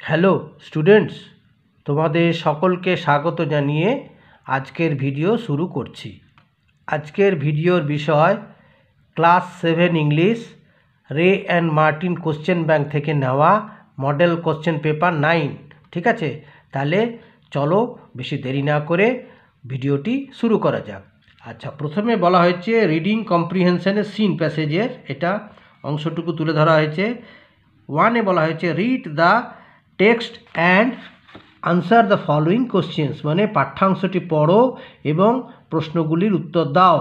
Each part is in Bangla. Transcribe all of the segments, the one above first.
হ্যালো স্টুডেন্টস, তোমাদের সকলকে স্বাগত জানিয়ে আজকের ভিডিও শুরু করছি। আজকের ভিডিওর বিষয় ক্লাস 7 ইংলিশ রে অ্যান্ড মার্টিন কোশ্চেন ব্যাংক থেকে নেওয়া মডেল কোশ্চেন পেপার 9। ঠিক আছে, তাহলে চলো বেশি দেরি না করে ভিডিওটি শুরু করা যাক। আচ্ছা, প্রথমে বলা হয়েছে রিডিং কম্প্রিহেনশনের সিন প্যাসেজের এটা অংশটুকু তুলে ধরা হয়েছে। 1-এ বলা হয়েছে read the text and answer the following questions, মানে পাঠ্যাংশটি পড়ো এবং প্রশ্নগুলির উত্তর দাও।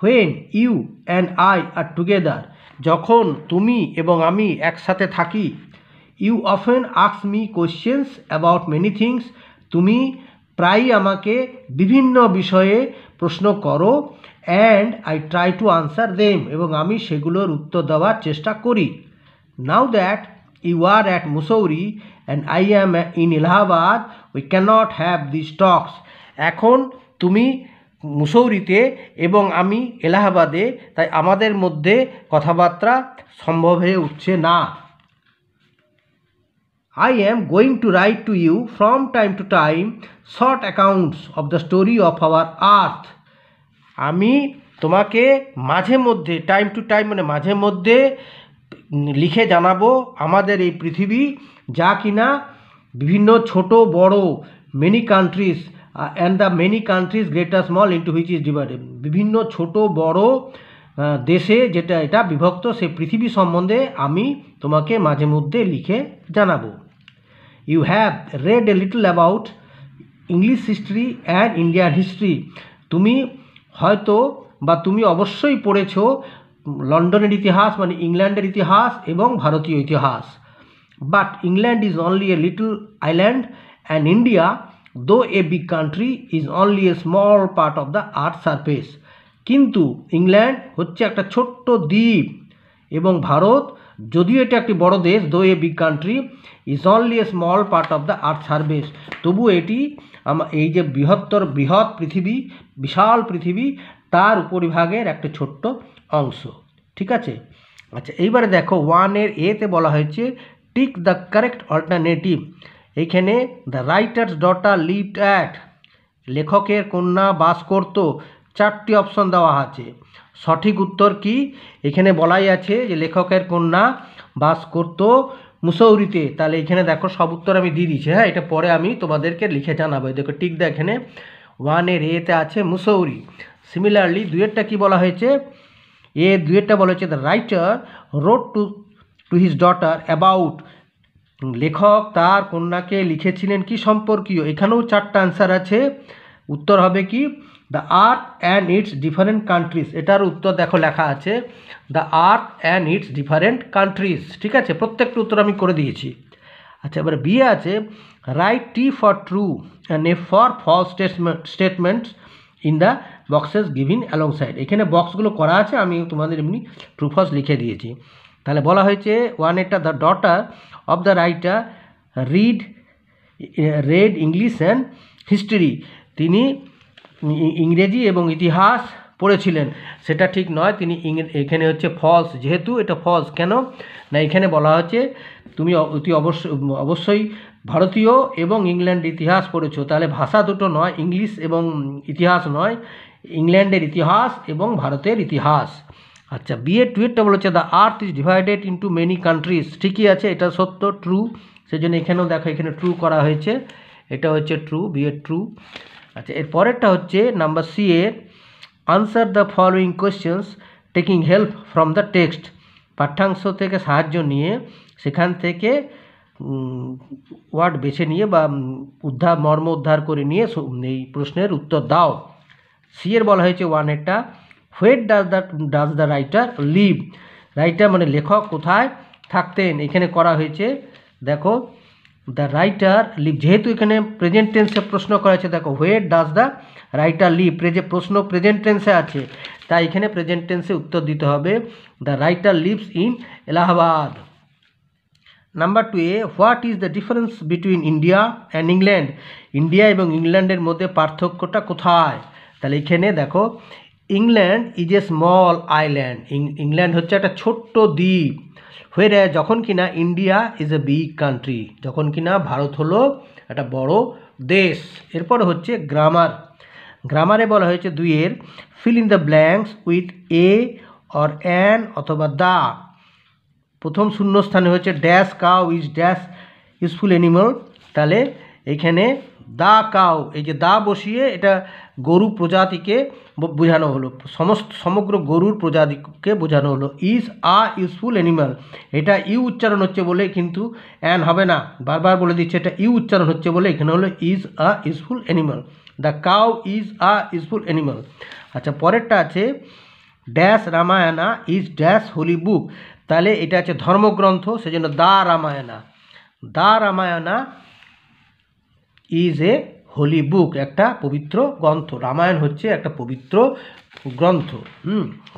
When you and I are together, যখন তুমি এবং আমি একসাথে থাকি। You often ask me questions about many things, তুমি প্রায়ই আমাকে বিভিন্ন বিষয়ে প্রশ্ন করো। And I try to answer them, এবং আমি সেগুলোর উত্তর দেওয়ার চেষ্টা করি। Now that you are at Mussoorie and I am in Allahabad, we cannot have these talks. এখন তুমি মুসৌরিতে এবং আমি এলাহাবাদে, তাই আমাদের মধ্যে কথাবার্তা সম্ভব হয়ে উঠছে না। I am going to write to you from time to time short accounts of the story of our earth. আমি তোমাকে মাঝে মধ্যে, টাইম টু টাইম মানে মাঝে মধ্যে লিখে জানাবো আমাদের এই পৃথিবী, যা কিনা বিভিন্ন ছোট বড় many countries and the many countries greater small into which is divided, বিভিন্ন ছোট বড় দেশে যেটা এটা বিভক্ত, সেই পৃথিবী সম্বন্ধে আমি তোমাকে মাঝে মধ্যে লিখে জানাবো। You have read a little about English history and Indian history, তুমি হয়তো বা তুমি অবশ্যই পড়েছো লন্ডনের ইতিহাস মানে ইংল্যান্ডের ইতিহাস এবং ভারতীয় ইতিহাস। But England is only a little island and India, though a big country, is only a small part of the earth surface. কিন্তু ইংল্যান্ড হচ্ছে একটা ছোট্ট দ্বীপ এবং ভারত যদিও এটা একটি বড় দেশ, দো a big country is only a small part of the earth surface, তবু এটি এই যে বৃহৎ পৃথিবী, বিশাল পৃথিবী, তার উপরিভাগের একটা ছোট্ট অংশ। ঠিক আছে, আচ্ছা এইবারে দেখো 1-এর এতে বলা হয়েছে টিক দ্য কারেক্ট অল্টারনেটিভ। এইখানে the writer's daughter lived at, লেখকের কন্যা বাস করত, 4টি অপশন দেওয়া আছে। সঠিক উত্তর কি? এখানে বলাই আছে যে লেখকের কন্যা বাস করত মুসৌরিতে, তাহলে এখানে দেখো সব উত্তর আমি দিয়ে দিচ্ছি। হ্যাঁ, এটা পরে আমি তোমাদেরকে লিখে জানাবো। দেখো টিক দা, এখানে 1-এর এতে আছে মুসৌরি। সিমিলারলি 2-এরটা কি বলা হয়েছে? 2-এরটা বলা হয়েছে the writer road to his daughter about, লেখক তার কন্যাকে লিখেছিলেন কি সম্পর্কীয়। এখানেও 4টা আনসার আছে। উত্তর হবে কি? The earth and it's different countries, এটার উত্তর দেখো লেখা আছে the earth and it's different countries. ঠিক আছে, প্রত্যেকটা উত্তর আমি করে দিয়েছি। আচ্ছা, এবার বিয়ে আছে write T for true and F for false statements in the boxes given alongside. এখানে বক্সগুলো করা আছে, আমি তোমাদের এমনি ট্রু ফলস লিখে দিয়েছি। তাহলে বলা হয়েছে 1-এরটা the daughter of the writer read English and history, তিনি ইংরেজি এবং ইতিহাস পড়েছিলেন, সেটা ঠিক নয়। তিনি এখানে হচ্ছে ফলস, যেহেতু এটা ফলস কেন না, এখানে বলা হচ্ছে তুমি অবশ্যই ভারতীয় এবং ইংল্যান্ড ইতিহাস পড়েছো, তাহলে ভাষা দুটো নয়, ইংলিশ এবং ইতিহাস নয়, ইংল্যান্ডের ইতিহাস এবং ভারতের ইতিহাস। আচ্ছা, বিএড 2-এরটা বলেছে the earth is divided into many countries, ঠিকই আছে, এটা সত্য, ট্রু। সেই জন্য এখানেও দেখো এখানে ট্রু করা হয়েছে, এটা হচ্ছে ট্রু, বিএড ট্রু। আচ্ছা, এর পরেরটা হচ্ছে নাম্বার সি এ answer the following questions taking help from the text, পাঠ্যাংশ থেকে সাহায্য নিয়ে সেখান থেকে ওয়ার্ড বেছে নিয়ে বা মর্ম উদ্ধার করে নিয়ে এই প্রশ্নের উত্তর দাও। সি এর বলা হয়েছে 1-এরটা where does the writer live, writer মানে লেখক কোথায় থাকতেন, এখানে করা হয়েছে দেখো দ্য রাইটার লিভ, যেহেতু এখানে প্রেজেন্ট টেন্সে প্রশ্ন করা হয়েছে, দেখো where does the writer live, প্রশ্ন প্রেজেন্ট টেন্সে আছে, তাই এখানে প্রেজেন্ট টেন্সে উত্তর দিতে হবে the writer lives in Allahabad. Number 2-এ what is the difference between India and England, India এবং ইংল্যান্ডের মধ্যে পার্থক্যটা কোথায়। তাহলে এখানে দেখো England is a small island, England হচ্ছে একটা ছোট্ট দ্বীপ। হুয়ের যখন কিনা India is a big country, যখন কিনা ভারত হলো একটা বড় দেশ। এরপরে হচ্ছে গ্রামার। গ্রামারে বলা হয়েছে 2 fill in the blanks with a or an অথবা দা। প্রথম শূন্যস্থানে হচ্ছে dash cow is dash useful animal, তাহলে এখানে দা কাউ, এই যে দা বসিয়ে এটা গরু প্রজাতিকে বোঝানো হলো, সমগ্র গরুর প্রজাতিকে বোঝানো হলো। ইজ আ ইউজফুল অ্যানিমাল, এটা ইউ উচ্চারণ হচ্ছে বলে কিন্তু অ্যান হবে না, বারবার বলে দিচ্ছে এটা ইউ উচ্চারণ হচ্ছে বলে এখানে হলো is a useful animal. The cow is a useful animal. আচ্ছা, পরেরটা আছে dash Ramayana is dash holy book, তাহলে এটা আছে ধর্মগ্রন্থ, সেজন্য the Ramayana, the Ramayana is a holy book, একটা পবিত্র গ্রন্থ। রামায়ণ হচ্ছে একটা পবিত্র গ্রন্থ।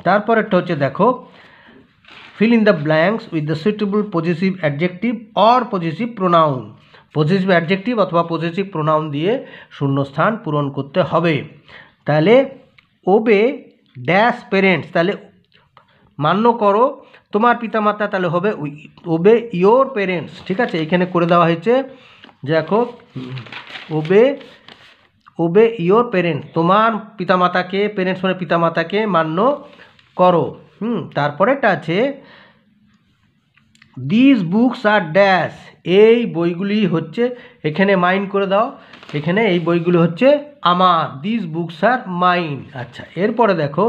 তারপরেরটা হচ্ছে দেখো fill in the blanks with the suitable positive adjective or positive pronoun. Positive adjective অথবা পজিটিভ প্রোনাউন দিয়ে শূন্যস্থান পূরণ করতে হবে। তাহলে ওবে ড্যাশ পেরেন্টস, তাহলে মান্য করো তোমার পিতামাতা, তাহলে হবে ওবে ইয়োর পেরেন্টস। ঠিক আছে, এখানে করে দেওয়া হয়েছে দেখো ওবে ওবে ইয়োর পেরেন্টস, তোমার পিতামাতাকে, পেরেন্টস মানে পিতামাতাকে মান্য করো। তারপরেটা আছে দিস বুকস আর ড্যাশ, এই বইগুলি হচ্ছে, এখানে মাইন করে দাও, এখানে এই বইগুলি হচ্ছে আমার, দিস বুকস আর মাইন। আচ্ছা, এরপরে দেখো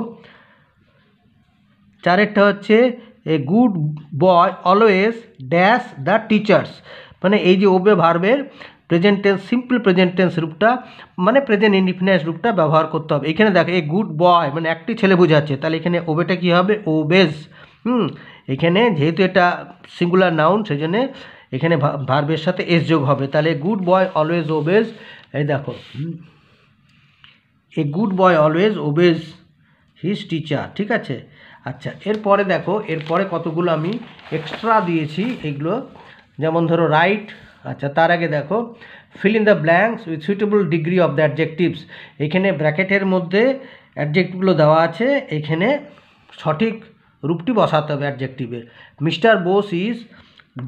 4টা হচ্ছে a good boy always dash the teachers, মানে এই যে ওবে ভার্বের present tense, simple present tense রূপটা মানে প্রেজেন্ট ইনডিফিনিট রূপটা ব্যবহার করতে হবে। এখানে দেখো এই গুড বয় মানে একটি ছেলে বোঝাচ্ছে, তাহলে এখানে ওবেটা কী হবে ওবেজ। এখানে যেহেতু এটা সিঙ্গুলার নাউন সেজন্য এখানে ভার্বের সাথে এস যোগ হবে, তাহলে গুড বয় অলওয়েজ ওবেজ। এই দেখো a good boy always obeys his teacher. ঠিক আছে, আচ্ছা এরপরে দেখো, এরপরে কতগুলো আমি এক্সট্রা দিয়েছি এগুলো, যেমন ধরো রাইট। আচ্ছা, তার আগে দেখো fill in the blanks with suitable degree of the adjectives, এখানে ব্র্যাকেটের মধ্যে অ্যাডজেক্টিভগুলো দেওয়া আছে, এখানে সঠিক রূপটি বসাতে হবে অ্যাডজেক্টিভের। Mister Bose is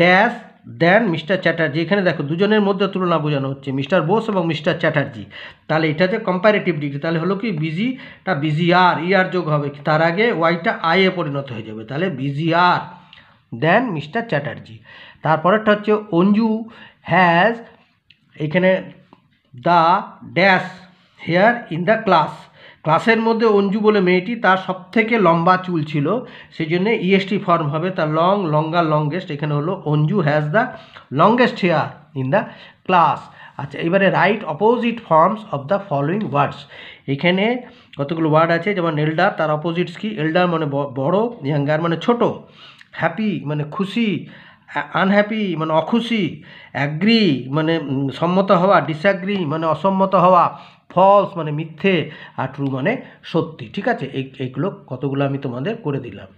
dash than mister Chatterjee, এখানে দেখো দুজনের মধ্যে তুলনা বোঝানো হচ্ছে মিস্টার বোস এবং মিস্টার চ্যাটার্জি, তাহলে এটা যে কম্পারেটিভ ডিগ্রি, তাহলে হলো কি বিজিটা বিজি আর ইয়ার যোগ হবে, তার আগে ওয়াইটা আইয়ে পরিণত হয়ে যাবে, তাহলে বিজি আর দেন মিস্টার চ্যাটার্জি। তারপরেরটা হচ্ছে অঞ্জু হ্যাজ, এখানে the dash here in the class, ক্লাসের মধ্যে অঞ্জু বলে মেয়েটি তার সবথেকে লম্বা চুল ছিল, সেই জন্য ইএসটি ফর্ম হবে, তার লং, লঙ্গার, লংগেস্ট, এখানে হলো Anju has the longest here in the class. আচ্ছা, এবারে right opposite forms of the following words, এখানে কতগুলো ওয়ার্ড আছে, যেমন এল্ডার, তার অপোজিটস কি, এল্ডার মানে বড়, ইয়াঙ্গার মানে ছোট, হ্যাপি মানে খুশি, আনহ্যাপি মানে অখুশি, অ্যাগ্রি মানে সম্মত হওয়া, ডিসঅ্যাগ্রি মানে অসম্মত হওয়া, ফলস মানে মিথ্যে, আর ট্রু মানে সত্যি। ঠিক আছে, এইগুলো কতগুলো আমি তোমাদের করে দিলাম।